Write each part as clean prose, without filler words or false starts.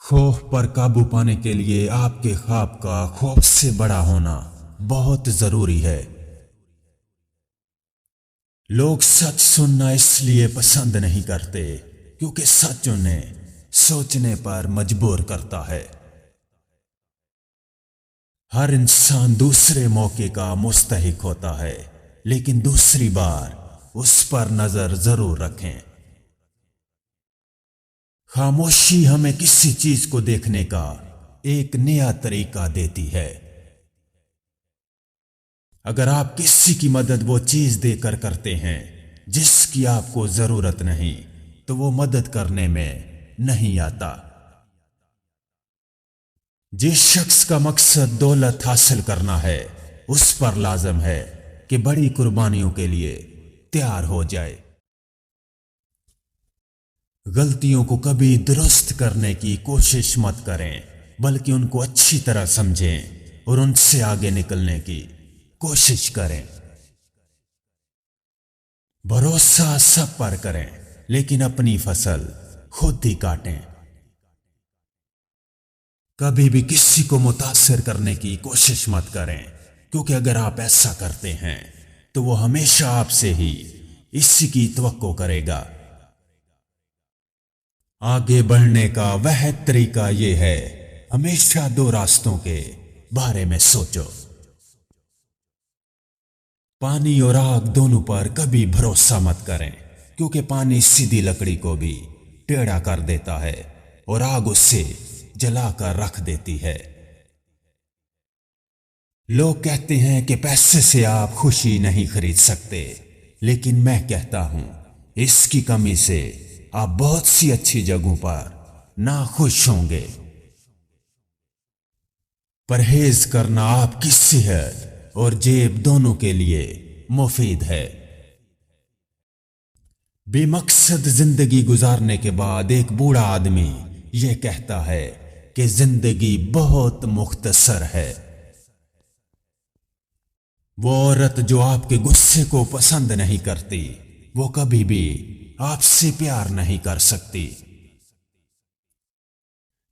خوف پر قابو پانے کے لیے آپ کے خواب کا خوف سے بڑا ہونا بہت ضروری ہے۔ لوگ سچ سننا اس لیے پسند نہیں کرتے کیونکہ سچ انہیں سوچنے پر مجبور کرتا ہے۔ ہر انسان دوسرے موقع کا مستحق ہوتا ہے، لیکن دوسری بار اس پر نظر ضرور رکھیں۔ خاموشی ہمیں کسی چیز کو دیکھنے کا ایک نیا طریقہ دیتی ہے۔ اگر آپ کسی کی مدد وہ چیز دے کر کرتے ہیں جس کی آپ کو ضرورت نہیں، تو وہ مدد کرنے میں نہیں آتا۔ جس شخص کا مقصد دولت حاصل کرنا ہے، اس پر لازم ہے کہ بڑی قربانیوں کے لیے تیار ہو جائے۔ غلطیوں کو کبھی درست کرنے کی کوشش مت کریں، بلکہ ان کو اچھی طرح سمجھیں اور ان سے آگے نکلنے کی کوشش کریں۔ بھروسہ سب پر کریں، لیکن اپنی فصل خود ہی کاٹیں۔ کبھی بھی کسی کو متاثر کرنے کی کوشش مت کریں، کیونکہ اگر آپ ایسا کرتے ہیں تو وہ ہمیشہ آپ سے ہی اسی کی توقع کرے گا۔ آگے بڑھنے کا وہ طریقہ یہ ہے، ہمیشہ دو راستوں کے بارے میں سوچو۔ پانی اور آگ دونوں پر کبھی بھروسہ مت کریں، کیونکہ پانی سیدھی لکڑی کو بھی ٹیڑھا کر دیتا ہے اور آگ اسے جلا کر رکھ دیتی ہے۔ لوگ کہتے ہیں کہ پیسے سے آپ خوشی نہیں خرید سکتے، لیکن میں کہتا ہوں اس کی کمی سے آپ بہت سی اچھی جگہوں پر ناخوش ہوں گے۔ پرہیز کرنا آپ کی صحت اور جیب دونوں کے لیے مفید ہے۔ بے مقصد زندگی گزارنے کے بعد ایک بوڑھا آدمی یہ کہتا ہے کہ زندگی بہت مختصر ہے۔ وہ عورت جو آپ کے غصے کو پسند نہیں کرتی، وہ کبھی بھی آپ سے پیار نہیں کر سکتی۔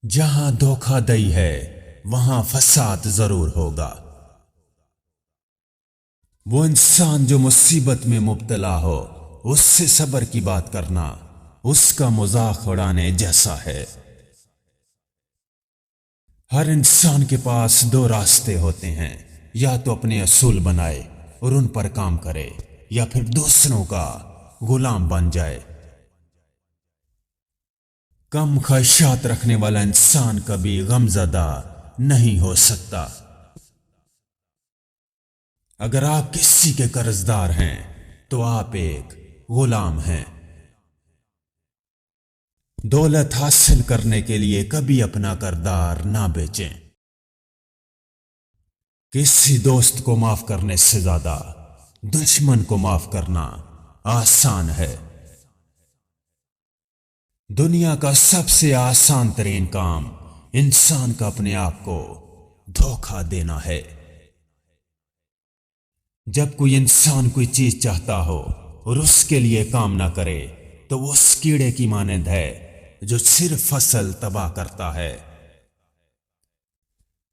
جہاں دھوکہ دہی ہے، وہاں فساد ضرور ہوگا۔ وہ انسان جو مصیبت میں مبتلا ہو، اس سے صبر کی بات کرنا اس کا مذاق اڑانے جیسا ہے۔ ہر انسان کے پاس دو راستے ہوتے ہیں، یا تو اپنے اصول بنائے اور ان پر کام کرے، یا پھر دوسروں کا غلام بن جائے۔ کم خواہشات رکھنے والا انسان کبھی غم زدہ نہیں ہو سکتا۔ اگر آپ کسی کے قرض دار ہیں تو آپ ایک غلام ہیں۔ دولت حاصل کرنے کے لیے کبھی اپنا کردار نہ بیچیں۔ کسی دوست کو معاف کرنے سے زیادہ دشمن کو معاف کرنا آسان ہے۔ دنیا کا سب سے آسان ترین کام انسان کا اپنے آپ کو دھوکہ دینا ہے۔ جب کوئی انسان کوئی چیز چاہتا ہو اور اس کے لیے کام نہ کرے تو وہ اس کیڑے کی مانند ہے جو صرف فصل تباہ کرتا ہے۔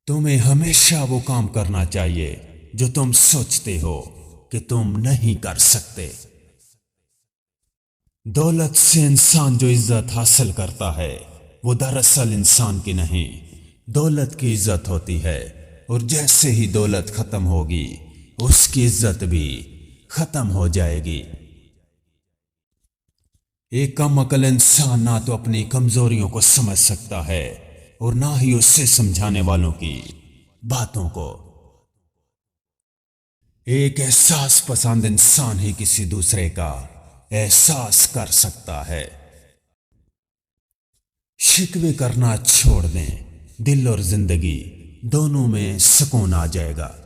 تمہیں ہمیشہ وہ کام کرنا چاہیے جو تم سوچتے ہو کہ تم نہیں کر سکتے۔ دولت سے انسان جو عزت حاصل کرتا ہے، وہ دراصل انسان کی نہیں، دولت کی عزت ہوتی ہے، اور جیسے ہی دولت ختم ہوگی اس کی عزت بھی ختم ہو جائے گی۔ ایک کم عقل انسان نہ تو اپنی کمزوریوں کو سمجھ سکتا ہے اور نہ ہی اسے سمجھانے والوں کی باتوں کو۔ ایک احساس پسند انسان ہی کسی دوسرے کا احساس کر سکتا ہے۔ شکوے کرنا چھوڑ دیں، دل اور زندگی دونوں میں سکون آ جائے گا۔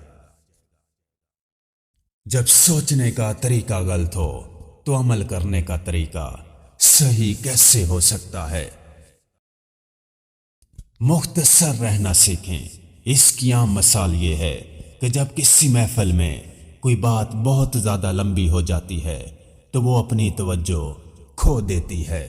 جب سوچنے کا طریقہ غلط ہو تو عمل کرنے کا طریقہ صحیح کیسے ہو سکتا ہے؟ مختصر رہنا سیکھیں۔ اس کی عام مثال یہ ہے کہ جب کسی محفل میں کوئی بات بہت زیادہ لمبی ہو جاتی ہے تو وہ اپنی توجہ کھو دیتی ہے۔